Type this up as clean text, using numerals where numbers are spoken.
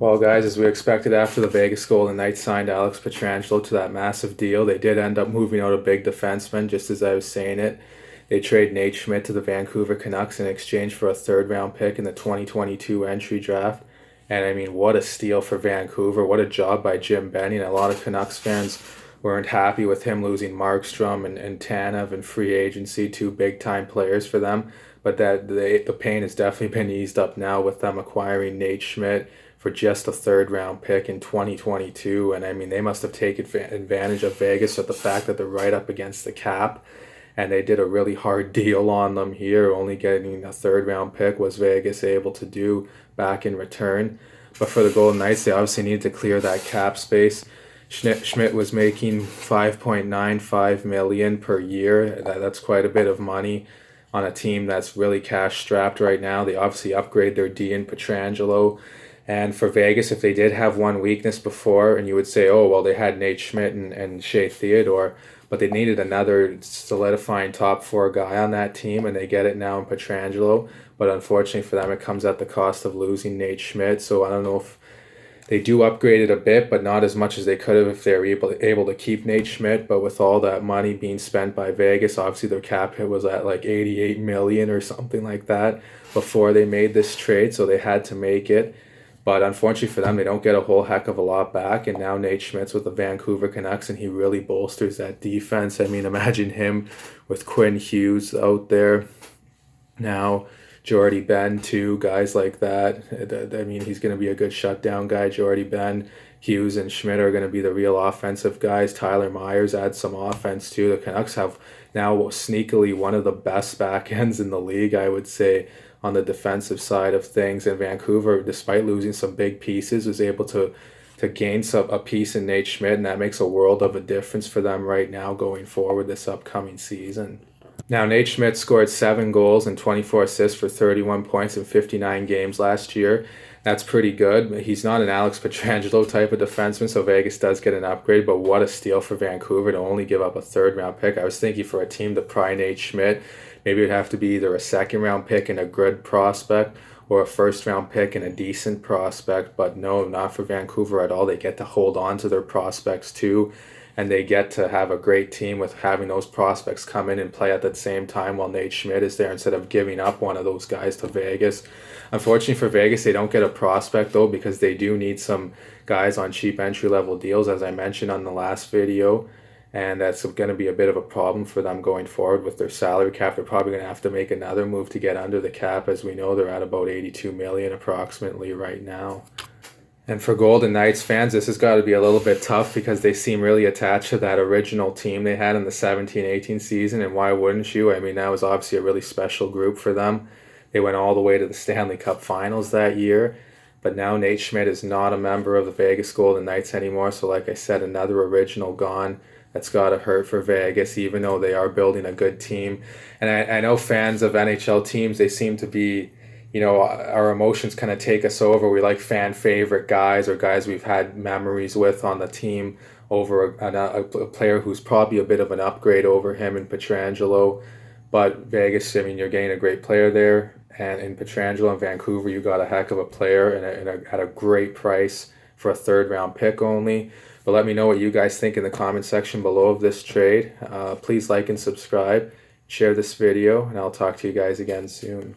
Well, guys, as we expected after the Vegas Golden Knights signed Alex Pietrangelo to that massive deal, they did end up moving out a big defenseman, just as I was saying it. They trade Nate Schmidt to the Vancouver Canucks in exchange for a third-round pick in the 2022 entry draft. And I mean, what a steal for Vancouver. What a job by Jim Benning. A lot of Canucks fans weren't happy with him losing Markstrom and Tanev in free agency, two big-time players for them. But the pain has definitely been eased up now with them acquiring Nate Schmidt for just a third-round pick in 2022. And I mean, they must have taken advantage of Vegas with the fact that they're right up against the cap. And they did a really hard deal on them here. Only getting a third-round pick was Vegas able to do back in return. But for the Golden Knights, they obviously needed to clear that cap space. Schmidt was making $5.95 million per year. That's quite a bit of money on a team that's really cash-strapped right now. They obviously upgrade their D in Pietrangelo. And for Vegas, if they did have one weakness before, and you would say, oh, well, they had Nate Schmidt and Shea Theodore, but they needed another solidifying top four guy on that team, and they get it now in Pietrangelo. But unfortunately for them, it comes at the cost of losing Nate Schmidt. So I don't know if they do upgrade it a bit, but not as much as they could have if they were able to keep Nate Schmidt. But with all that money being spent by Vegas, obviously their cap hit was at like $88 million or something like that before they made this trade, so they had to make it. But unfortunately for them, they don't get a whole heck of a lot back. And now Nate Schmidt's with the Vancouver Canucks, and he really bolsters that defense. I mean, imagine him with Quinn Hughes out there. Now, Jordy Ben, too, guys like that. I mean, he's going to be a good shutdown guy. Jordy Ben, Hughes, and Schmidt are going to be the real offensive guys. Tyler Myers adds some offense, too. The Canucks have now sneakily one of the best back ends in the league, I would say, on the defensive side of things. And Vancouver, despite losing some big pieces, was able to gain a piece in Nate Schmidt, and that makes a world of a difference for them right now going forward this upcoming season. Now, Nate Schmidt scored 7 goals and 24 assists for 31 points in 59 games last year. That's pretty good. He's not an Alex Pietrangelo type of defenseman, so Vegas does get an upgrade, but what a steal for Vancouver to only give up a third-round pick. I was thinking for a team to pry Nate Schmidt, maybe it would have to be either a second-round pick and a good prospect or a first-round pick and a decent prospect, but no, not for Vancouver at all. They get to hold on to their prospects too, and they get to have a great team with having those prospects come in and play at the same time while Nate Schmidt is there instead of giving up one of those guys to Vegas. Unfortunately for Vegas, they don't get a prospect though, because they do need some guys on cheap entry-level deals, as I mentioned on the last video. And that's going to be a bit of a problem for them going forward with their salary cap. They're probably going to have to make another move to get under the cap. As we know, they're at about $82 million approximately right now. And for Golden Knights fans, this has got to be a little bit tough because they seem really attached to that original team they had in the 17-18 season. And why wouldn't you? I mean, that was obviously a really special group for them. They went all the way to the Stanley Cup Finals that year. But now Nate Schmidt is not a member of the Vegas Golden Knights anymore. So like I said, another original gone. That's got to hurt for Vegas, even though they are building a good team. And I know fans of NHL teams, they seem to be, you know, our emotions kind of take us over. We like fan favorite guys or guys we've had memories with on the team over a player who's probably a bit of an upgrade over him in Pietrangelo. But Vegas, I mean, you're getting a great player there. And in Pietrangelo and Vancouver, you got a heck of a player at a great price for a third-round pick only. But let me know what you guys think in the comment section below of this trade. Please like and subscribe, share this video, and I'll talk to you guys again soon.